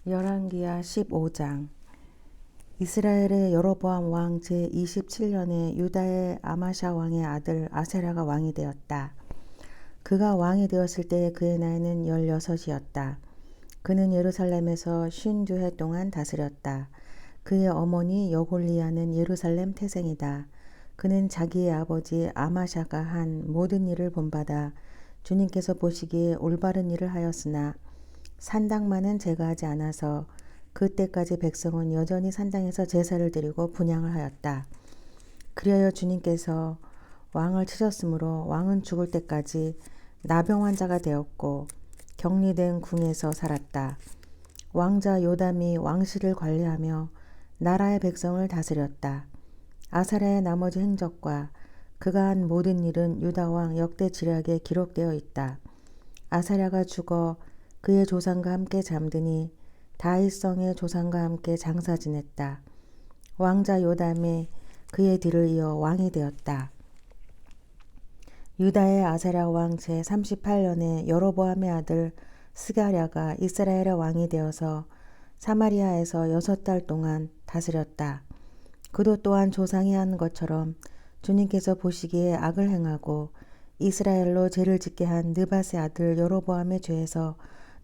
열왕기하 15장. 이스라엘의 여로보암 왕 제27년에 유다의 아마샤 왕의 아들 아사랴가 왕이 되었다. 그가 왕이 되었을 때 그의 나이는 16이었다. 그는 예루살렘에서 52해 동안 다스렸다. 그의 어머니 여골리아는 예루살렘 태생이다. 그는 자기의 아버지 아마샤가 한 모든 일을 본받아 주님께서 보시기에 올바른 일을 하였으나 산당만은 제거하지 않아서 그때까지 백성은 여전히 산당에서 제사를 드리고 분향을 하였다. 그리하여 주님께서 왕을 치셨으므로 왕은 죽을 때까지 나병 환자가 되었고 격리된 궁에서 살았다. 왕자 요담이 왕실을 관리하며 나라의 백성을 다스렸다. 아사랴의 나머지 행적과 그가 한 모든 일은 유다왕 역대지략에 기록되어 있다. 아사랴가 죽어 그의 조상과 함께 잠드니 다윗성의 조상과 함께 장사 지냈다. 왕자 요담이 그의 뒤를 이어 왕이 되었다. 유다의 아사랴 왕 제38년에 여로보암의 아들 스가랴가 이스라엘의 왕이 되어서 사마리아에서 6달 동안 다스렸다. 그도 또한 조상이 한 것처럼 주님께서 보시기에 악을 행하고 이스라엘로 죄를 짓게 한 느밧의 아들 여로보암의 죄에서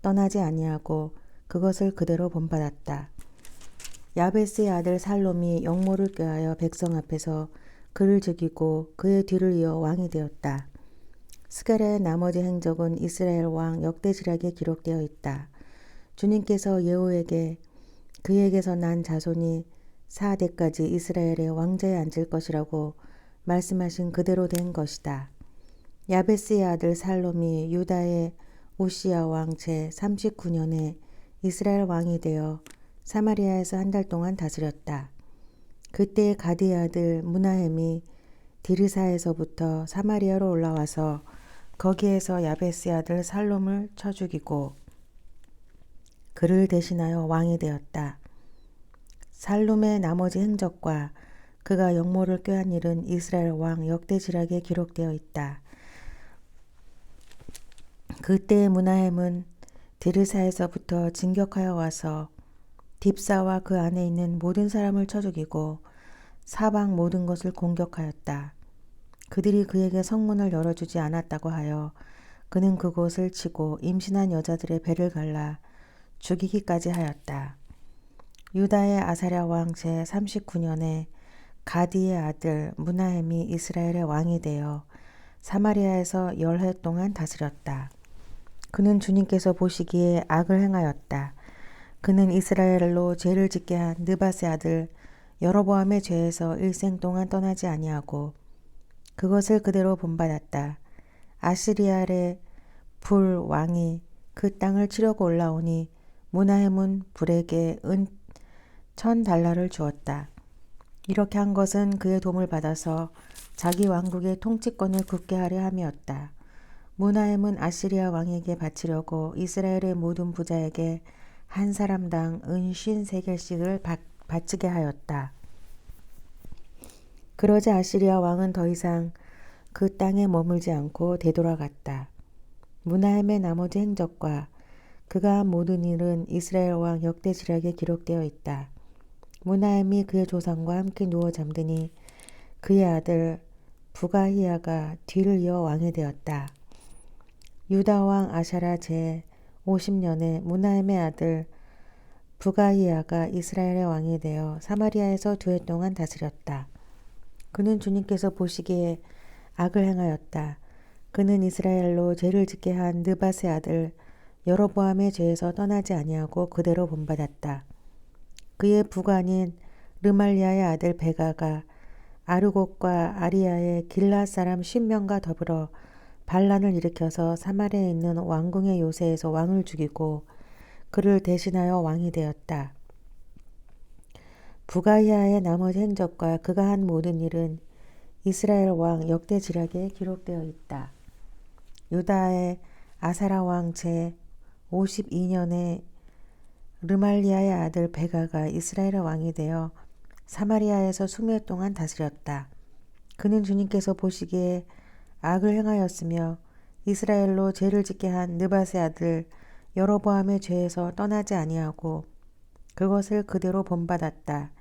떠나지 아니하고 그것을 그대로 본받았다. 야베스의 아들 살롬이 역모를 꾀하여 백성 앞에서 그를 죽이고 그의 뒤를 이어 왕이 되었다. 스가랴의 나머지 행적은 이스라엘 왕 역대지략에 기록되어 있다. 주님께서 예후에게 그에게서 난 자손이 4대까지 이스라엘의 왕좌에 앉을 것이라고 말씀하신 그대로 된 것이다. 야베스의 아들 살롬이 유다의 우시야 왕 제39년에 이스라엘 왕이 되어 사마리아에서 한 달 동안 다스렸다. 그때 가디의 아들 므나헴이 디르사에서부터 사마리아로 올라와서 거기에서 야베스의 아들 살롬을 쳐 죽이고 그를 대신하여 왕이 되었다. 살롬의 나머지 행적과 그가 역모를 꾀한 일은 이스라엘 왕 역대지략에 기록되어 있다. 그때 므나헴은 디르사에서부터 진격하여 와서 딥사와 그 안에 있는 모든 사람을 쳐 죽이고 사방 모든 것을 공격하였다. 그들이 그에게 성문을 열어주지 않았다고 하여 그는 그곳을 치고 임신한 여자들의 배를 갈라 죽이기까지 하였다. 유다의 아사랴 왕 제39년에 가디의 아들 므나헴이 이스라엘의 왕이 되어 사마리아에서 10해 동안 다스렸다. 그는 주님께서 보시기에 악을 행하였다. 그는 이스라엘로 죄를 짓게 한 느밧의 아들 여로보암의 죄에서 일생 동안 떠나지 아니하고 그것을 그대로 본받았다. 아시리아의 불 왕이 그 땅을 치려고 올라오니 므나헴은 불에게 은 1000달러를 주었다. 이렇게 한 것은 그의 도움을 받아서 자기 왕국의 통치권을 굳게 하려 함이었다. 므나헴은 아시리아 왕에게 바치려고 이스라엘의 모든 부자에게 한 사람당 은 53개씩을 바치게 하였다. 그러자 아시리아 왕은 더 이상 그 땅에 머물지 않고 되돌아갔다. 므나헴의 나머지 행적과 그가 한 모든 일은 이스라엘 왕 역대지략에 기록되어 있다. 므나헴이 그의 조상과 함께 누워 잠드니 그의 아들 부가히야가 뒤를 이어 왕이 되었다. 유다 왕 아샤랴 제50년에 므나헴의 아들 부가히야가 이스라엘의 왕이 되어 사마리아에서 2해 동안 다스렸다. 그는 주님께서 보시기에 악을 행하였다. 그는 이스라엘로 죄를 짓게 한 느밧의 아들 여로보암의 죄에서 떠나지 아니하고 그대로 본받았다. 그의 부관인 르말리아의 아들 베가가 아르곡과 아리아의 길앗 사람 10명과 더불어 반란을 일으켜서 사마리아에 있는 왕궁의 요새에서 왕을 죽이고 그를 대신하여 왕이 되었다. 부가히야의 나머지 행적과 그가 한 모든 일은 이스라엘 왕 역대지략에 기록되어 있다. 유다의 아사랴 왕 제52년에 르말리아의 아들 베가가 이스라엘의 왕이 되어 사마리아에서 20해 동안 다스렸다. 그는 주님께서 보시기에 악을 행하였으며 이스라엘로 죄를 짓게 한 느밧의 아들 여로보암의 죄에서 떠나지 아니하고 그것을 그대로 본받았다.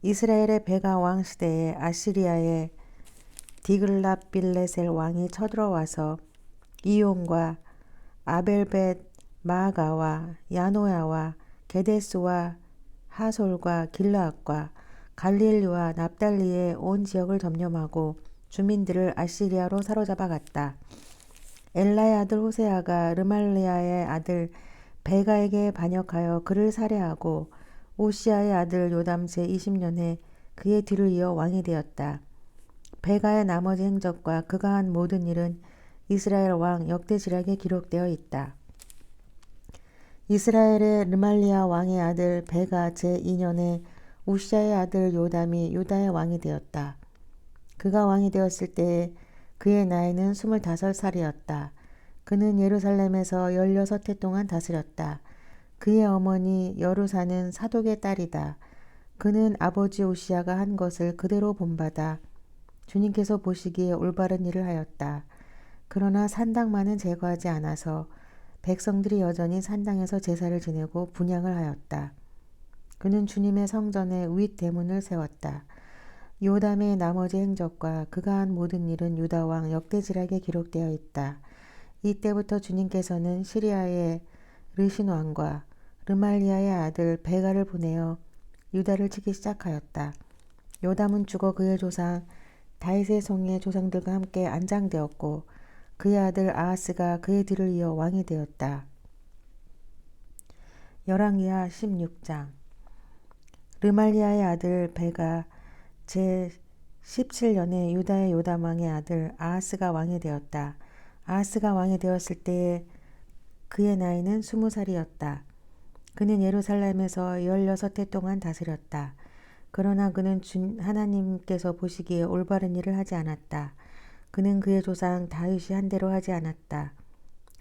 이스라엘의 베가 왕 시대에 아시리아의 디글랏빌레셀 왕이 쳐들어와서 이온과 아벨벳 마아가와 야노야와 게데스와 하솔과 길라앗과 갈릴리와 납달리의 온 지역을 점령하고 주민들을 아시리아로 사로잡아 갔다. 엘라의 아들 호세아가 르말리아의 아들 베가에게 반역하여 그를 살해하고 오시아의 아들 요담 제20년에 그의 뒤를 이어 왕이 되었다. 베가의 나머지 행적과 그가 한 모든 일은 이스라엘 왕 역대지략에 기록되어 있다. 이스라엘의 르말리아 왕의 아들 베가 제2년에 우시아의 아들 요담이 유다의 왕이 되었다. 그가 왕이 되었을 때에 그의 나이는 25살이었다. 그는 예루살렘에서 16해 동안 다스렸다. 그의 어머니 여루사는 사독의 딸이다. 그는 아버지 우시아가 한 것을 그대로 본받아 주님께서 보시기에 올바른 일을 하였다. 그러나 산당만은 제거하지 않아서 백성들이 여전히 산당에서 제사를 지내고 분향을 하였다. 그는 주님의 성전에 윗 대문을 세웠다. 요담의 나머지 행적과 그가 한 모든 일은 유다 왕 역대지략에 기록되어 있다. 이때부터 주님께서는 시리아의 르신 왕과 르말리아의 아들 베가를 보내어 유다를 치기 시작하였다. 요담은 죽어 그의 조상 다윗의 성의 조상들과 함께 안장되었고 그의 아들 아하스가 그의 뒤를 이어 왕이 되었다. 열왕기하 16장. 르말리아의 아들 베가 제17년에 유다의 요담 왕의 아들 아하스가 왕이 되었다. 아하스가 왕이 되었을 때에 그의 나이는 20살이었다. 그는 예루살렘에서 16해 동안 다스렸다. 그러나 그는 하나님께서 보시기에 올바른 일을 하지 않았다. 그는 그의 조상 다윗이 한 대로 하지 않았다.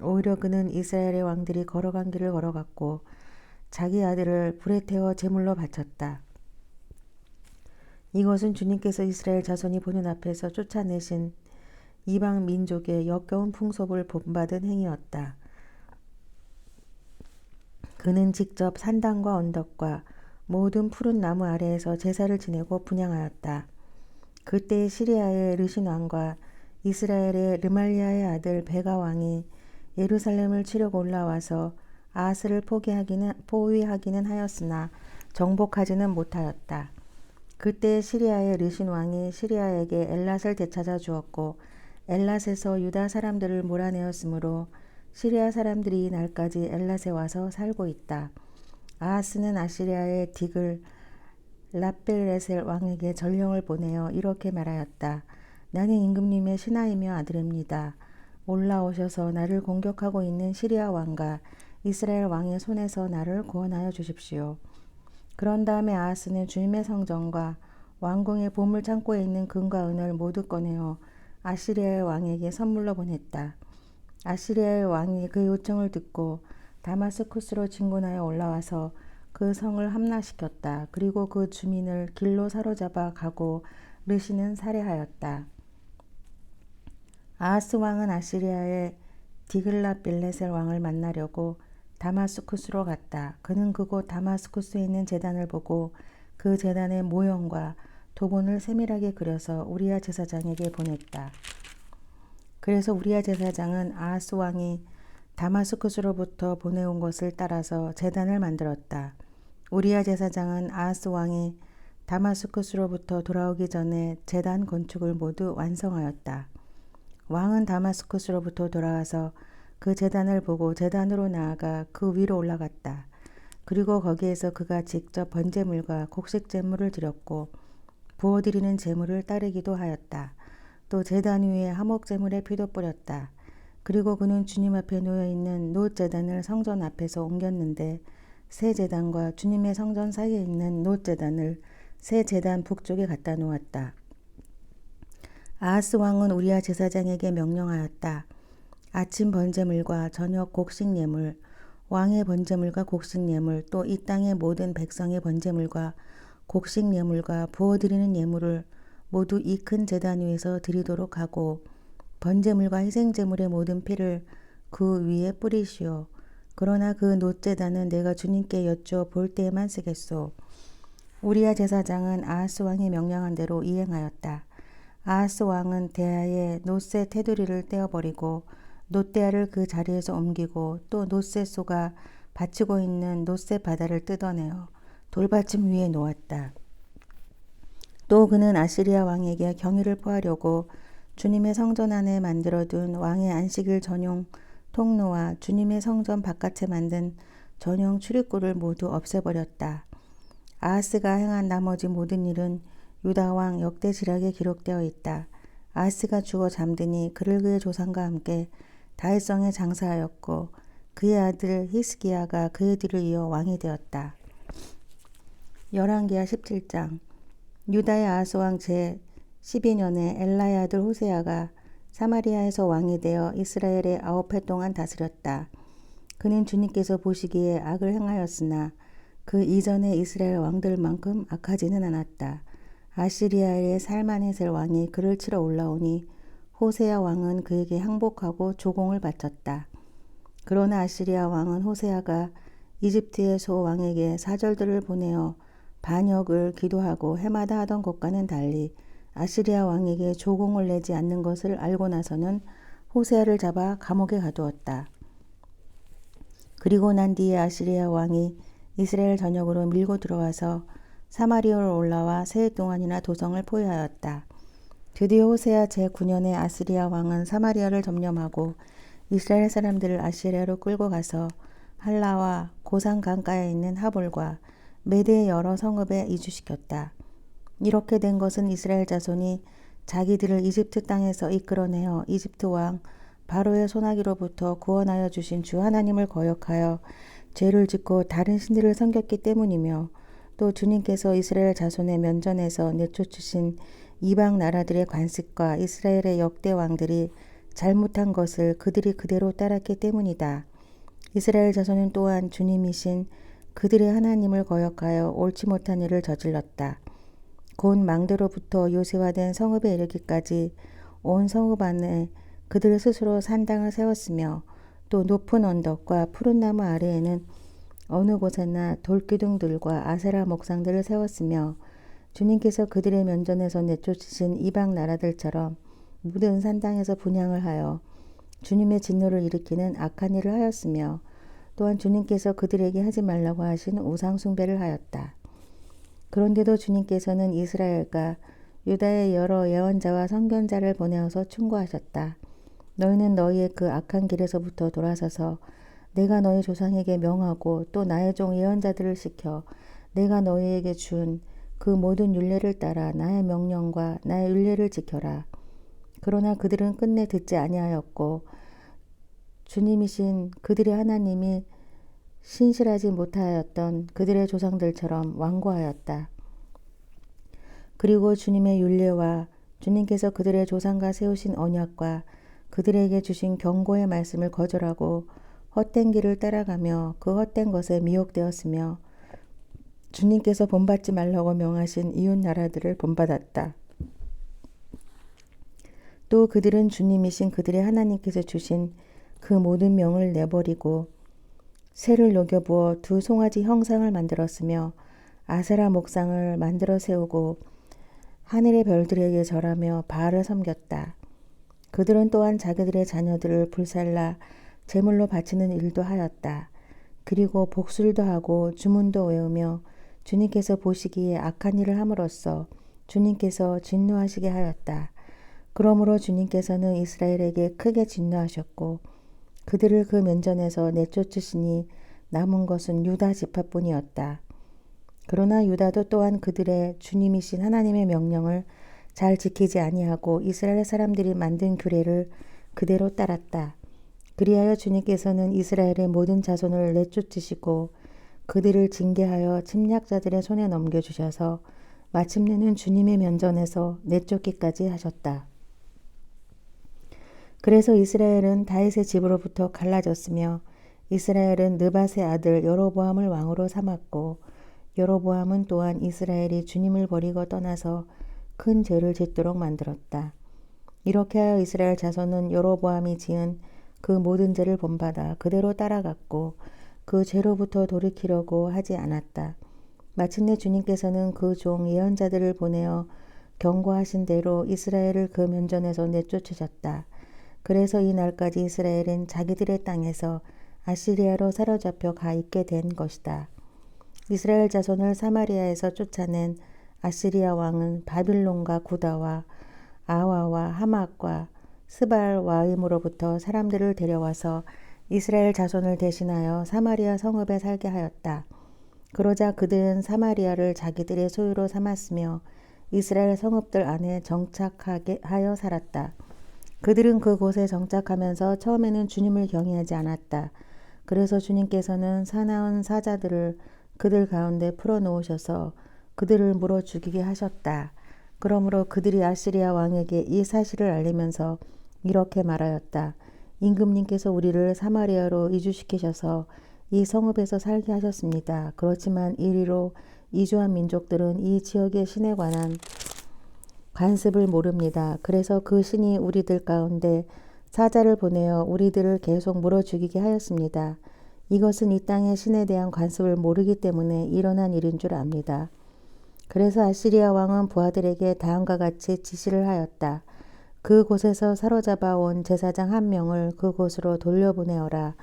오히려 그는 이스라엘의 왕들이 걸어간 길을 걸어갔고 자기 아들을 불에 태워 제물로 바쳤다. 이것은 주님께서 이스라엘 자손이 보는 앞에서 쫓아내신 이방 민족의 역겨운 풍속을 본받은 행위였다. 그는 직접 산당과 언덕과 모든 푸른 나무 아래에서 제사를 지내고 분향하였다. 그때 시리아의 르신 왕과 이스라엘의 르말리아의 아들 베가 왕이 예루살렘을 치려고 올라와서 아하스를 포위하기는 하였으나 정복하지는 못하였다. 그때 시리아의 르신 왕이 시리아에게 엘랏을 되찾아 주었고 엘랏에서 유다 사람들을 몰아내었으므로 시리아 사람들이 날까지 엘랏에 와서 살고 있다. 아하스는 아시리아의 디글 랍벨레셀 왕에게 전령을 보내어 이렇게 말하였다. 나는 임금님의 신하이며 아들입니다. 올라오셔서 나를 공격하고 있는 시리아 왕과 이스라엘 왕의 손에서 나를 구원하여 주십시오. 그런 다음에 아하스는 주님의 성전과 왕궁의 보물 창고에 있는 금과 은을 모두 꺼내어 아시리아의 왕에게 선물로 보냈다. 아시리아의 왕이 그 요청을 듣고 다마스쿠스로 진군하여 올라와서 그 성을 함락시켰다. 그리고 그 주민을 길로 사로잡아 가고 르신은 살해하였다. 아하스 왕은 아시리아의 디글랏빌레셀 왕을 만나려고 다마스쿠스로 갔다. 그는 그곳 다마스쿠스에 있는 제단을 보고 그 제단의 모형과 도본을 세밀하게 그려서 우리야 제사장에게 보냈다. 그래서 우리야 제사장은 아하스 왕이 다마스쿠스로부터 보내온 것을 따라서 제단을 만들었다. 우리야 제사장은 아하스 왕이 다마스쿠스로부터 돌아오기 전에 제단 건축을 모두 완성하였다. 왕은 다마스쿠스로부터 돌아와서 그 제단을 보고 제단으로 나아가 그 위로 올라갔다. 그리고 거기에서 그가 직접 번제물과 곡식제물을 드렸고 부어드리는 제물을 따르기도 하였다. 또 제단 위에 화목제물의 피도 뿌렸다. 그리고 그는 주님 앞에 놓여있는 놋 제단을 성전 앞에서 옮겼는데 새 제단과 주님의 성전 사이에 있는 놋 제단을 새 제단 북쪽에 갖다 놓았다. 아하스 왕은 우리야 제사장에게 명령하였다. 아침 번제물과 저녁 곡식 예물, 왕의 번제물과 곡식 예물, 또 이 땅의 모든 백성의 번제물과 곡식 예물과 부어드리는 예물을 모두 이 큰 제단 위에서 드리도록 하고 번제물과 희생제물의 모든 피를 그 위에 뿌리시오. 그러나 그 놋제단은 내가 주님께 여쭈어 볼 때에만 쓰겠소. 우리야 제사장은 아하스 왕이 명령한 대로 이행하였다. 아하스 왕은 대야의 놋새 테두리를 떼어버리고 놋대야를 그 자리에서 옮기고 또 놋새 소가 받치고 있는 놋새 바다를 뜯어내어 돌받침 위에 놓았다. 또 그는 아시리아 왕에게 경의를 표하려고 주님의 성전 안에 만들어둔 왕의 안식일 전용 통로와 주님의 성전 바깥에 만든 전용 출입구를 모두 없애버렸다. 아하스가 행한 나머지 모든 일은 유다 왕 역대지략에 기록되어 있다. 아하스가 죽어 잠드니 그를 그의 조상과 함께 다윗성에 장사하였고 그의 아들 히스기야가 그의 뒤를 이어 왕이 되었다. 열왕기하 17장. 유다의 아하스 왕 제 12년에 엘라의 아들 호세아가 사마리아에서 왕이 되어 이스라엘에 9해 동안 다스렸다. 그는 주님께서 보시기에 악을 행하였으나 그 이전의 이스라엘 왕들만큼 악하지는 않았다. 아시리아의 살만헤셀 왕이 그를 치러 올라오니 호세아 왕은 그에게 항복하고 조공을 바쳤다. 그러나 아시리아 왕은 호세아가 이집트의 소 왕에게 사절들을 보내어 반역을 기도하고 해마다 하던 것과는 달리 아시리아 왕에게 조공을 내지 않는 것을 알고 나서는 호세아를 잡아 감옥에 가두었다. 그리고 난 뒤에 아시리아 왕이 이스라엘 전역으로 밀고 들어와서 사마리아로 올라와 세 해 동안이나 도성을 포위하였다. 드디어 호세아 제9년에 아시리아 왕은 사마리아를 점령하고 이스라엘 사람들을 아시리아로 끌고 가서 할라와 고산 강가에 있는 하볼과 메대의 여러 성읍에 이주시켰다. 이렇게 된 것은 이스라엘 자손이 자기들을 이집트 땅에서 이끌어내어 이집트 왕 바로의 손아귀로부터 구원하여 주신 주 하나님을 거역하여 죄를 짓고 다른 신들을 섬겼기 때문이며 또 주님께서 이스라엘 자손의 면전에서 내쫓으신 이방 나라들의 관습과 이스라엘의 역대 왕들이 잘못한 것을 그들이 그대로 따랐기 때문이다. 이스라엘 자손은 또한 주님이신 그들의 하나님을 거역하여 옳지 못한 일을 저질렀다. 곧 망대로부터 요새화된 성읍에 이르기까지 온 성읍 안에 그들 스스로 산당을 세웠으며 또 높은 언덕과 푸른 나무 아래에는 어느 곳에나 돌기둥들과 아세라 목상들을 세웠으며 주님께서 그들의 면전에서 내쫓으신 이방 나라들처럼 모든 산당에서 분향을 하여 주님의 진노를 일으키는 악한 일을 하였으며 또한 주님께서 그들에게 하지 말라고 하신 우상 숭배를 하였다. 그런데도 주님께서는 이스라엘과 유다의 여러 예언자와 선견자를 보내어서 충고하셨다. 너희는 너희의 그 악한 길에서부터 돌아서서 내가 너희 조상에게 명하고 또 나의 종 예언자들을 시켜 내가 너희에게 준 그 모든 율례를 따라 나의 명령과 나의 율례를 지켜라. 그러나 그들은 끝내 듣지 아니하였고 주님이신 그들의 하나님이 신실하지 못하였던 그들의 조상들처럼 완고하였다. 그리고 주님의 율례와 주님께서 그들의 조상과 세우신 언약과 그들에게 주신 경고의 말씀을 거절하고 헛된 길을 따라가며 그 헛된 것에 미혹되었으며 주님께서 본받지 말라고 명하신 이웃 나라들을 본받았다. 또 그들은 주님이신 그들의 하나님께서 주신 그 모든 명을 내버리고 쇠를 녹여부어 두 송아지 형상을 만들었으며 아세라 목상을 만들어 세우고 하늘의 별들에게 절하며 바알을 섬겼다. 그들은 또한 자기들의 자녀들을 불살라 제물로 바치는 일도 하였다. 그리고 복술도 하고 주문도 외우며 주님께서 보시기에 악한 일을 함으로써 주님께서 진노하시게 하였다. 그러므로 주님께서는 이스라엘에게 크게 진노하셨고 그들을 그 면전에서 내쫓으시니 남은 것은 유다 지파뿐이었다. 그러나 유다도 또한 그들의 주님이신 하나님의 명령을 잘 지키지 아니하고 이스라엘 사람들이 만든 규례를 그대로 따랐다. 그리하여 주님께서는 이스라엘의 모든 자손을 내쫓으시고 그들을 징계하여 침략자들의 손에 넘겨주셔서 마침내는 주님의 면전에서 내쫓기까지 하셨다. 그래서 이스라엘은 다윗의 집으로부터 갈라졌으며 이스라엘은 느밧의 아들 여로보암을 왕으로 삼았고 여로보암은 또한 이스라엘이 주님을 버리고 떠나서 큰 죄를 짓도록 만들었다. 이렇게 하여 이스라엘 자손은 여로보암이 지은 그 모든 죄를 본받아 그대로 따라갔고 그 죄로부터 돌이키려고 하지 않았다. 마침내 주님께서는 그 종 예언자들을 보내어 경고하신 대로 이스라엘을 그 면전에서 내쫓으셨다. 그래서 이 날까지 이스라엘은 자기들의 땅에서 아시리아로 사로잡혀 가 있게 된 것이다. 이스라엘 자손을 사마리아에서 쫓아낸 아시리아 왕은 바빌론과 구다와 아와와 하맛과 스발와임으로부터 사람들을 데려와서 이스라엘 자손을 대신하여 사마리아 성읍에 살게 하였다. 그러자 그들은 사마리아를 자기들의 소유로 삼았으며 이스라엘 성읍들 안에 정착하게 하여 살았다. 그들은 그곳에 정착하면서 처음에는 주님을 경외하지 않았다. 그래서 주님께서는 사나운 사자들을 그들 가운데 풀어놓으셔서 그들을 물어 죽이게 하셨다. 그러므로 그들이 아시리아 왕에게 이 사실을 알리면서 이렇게 말하였다. 임금님께서 우리를 사마리아로 이주시키셔서 이 성읍에서 살게 하셨습니다. 그렇지만 이리로 이주한 민족들은 이 지역의 신에 관한 관습을 모릅니다. 그래서 그 신이 우리들 가운데 사자를 보내어 우리들을 계속 물어 죽이게 하였습니다. 이것은 이 땅의 신에 대한 관습을 모르기 때문에 일어난 일인 줄 압니다. 그래서 아시리아 왕은 부하들에게 다음과 같이 지시를 하였다. 그곳에서 사로잡아 온 제사장 한 명을 그곳으로 돌려보내어라.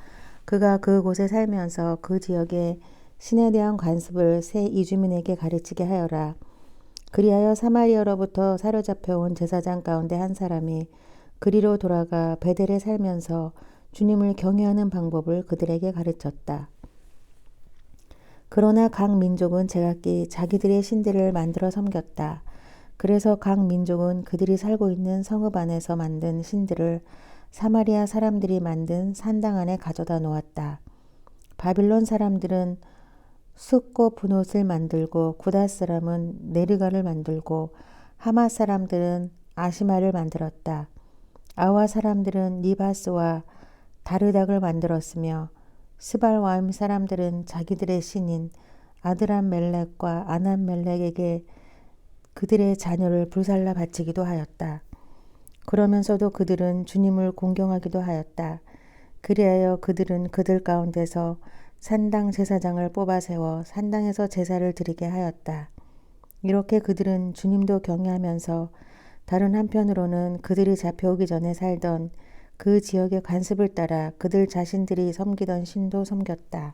그가 그곳에 살면서 그 지역의 신에 대한 관습을 새 이주민에게 가르치게 하여라. 그리하여 사마리아로부터 사로잡혀 온 제사장 가운데 한 사람이 그리로 돌아가 베델에 살면서 주님을 경외하는 방법을 그들에게 가르쳤다. 그러나 각 민족은 제각기 자기들의 신들을 만들어 섬겼다. 그래서 각 민족은 그들이 살고 있는 성읍 안에서 만든 신들을 사마리아 사람들이 만든 산당 안에 가져다 놓았다. 바빌론 사람들은 숫고 분옷을 만들고 구다 사람은 네르가를 만들고 하맛 사람들은 아시마를 만들었다. 아와 사람들은 니바스와 다르닥을 만들었으며 스발와임 사람들은 자기들의 신인 아드람멜렉과 아남멜렉에게 그들의 자녀를 불살라 바치기도 하였다. 그러면서도 그들은 주님을 공경하기도 하였다. 그리하여 그들은 그들 가운데서 산당 제사장을 뽑아 세워 산당에서 제사를 드리게 하였다. 이렇게 그들은 주님도 경외하면서 다른 한편으로는 그들이 잡혀오기 전에 살던 그 지역의 관습을 따라 그들 자신들이 섬기던 신도 섬겼다.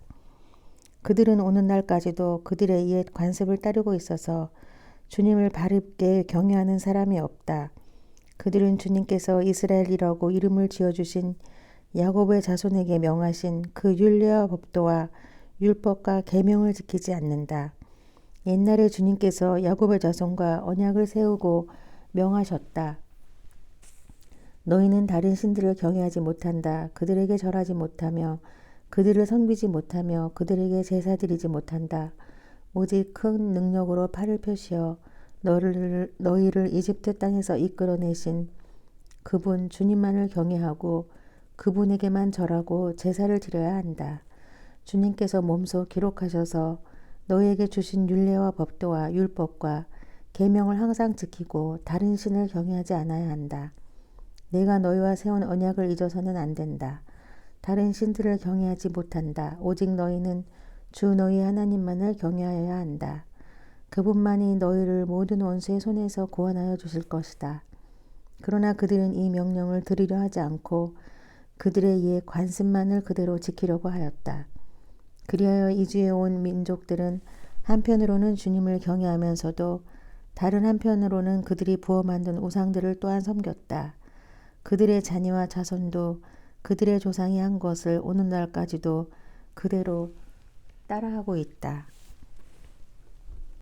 그들은 오늘날까지도 그들의 옛 관습을 따르고 있어서 주님을 바르게 경외하는 사람이 없다. 그들은 주님께서 이스라엘이라고 이름을 지어주신 야곱의 자손에게 명하신 그 율례와 법도와 율법과 계명을 지키지 않는다. 옛날에 주님께서 야곱의 자손과 언약을 세우고 명하셨다. 너희는 다른 신들을 경외하지 못한다. 그들에게 절하지 못하며 그들을 섬기지 못하며 그들에게 제사 드리지 못한다. 오직 큰 능력으로 팔을 펴시어 너희를 이집트 땅에서 이끌어내신 그분 주님만을 경외하고 그분에게만 절하고 제사를 드려야 한다. 주님께서 몸소 기록하셔서 너희에게 주신 율례와 법도와 율법과 계명을 항상 지키고 다른 신을 경외하지 않아야 한다. 내가 너희와 세운 언약을 잊어서는 안 된다. 다른 신들을 경외하지 못한다. 오직 너희는 주 너희 하나님만을 경외하여야 한다. 그분만이 너희를 모든 원수의 손에서 구원하여 주실 것이다. 그러나 그들은 이 명령을 들으려 하지 않고 그들의 옛 관습만을 그대로 지키려고 하였다. 그리하여 이주해 온 민족들은 한편으로는 주님을 경외하면서도 다른 한편으로는 그들이 부어 만든 우상들을 또한 섬겼다. 그들의 자녀와 자손도 그들의 조상이 한 것을 오늘날까지도 그대로 따라하고 있다.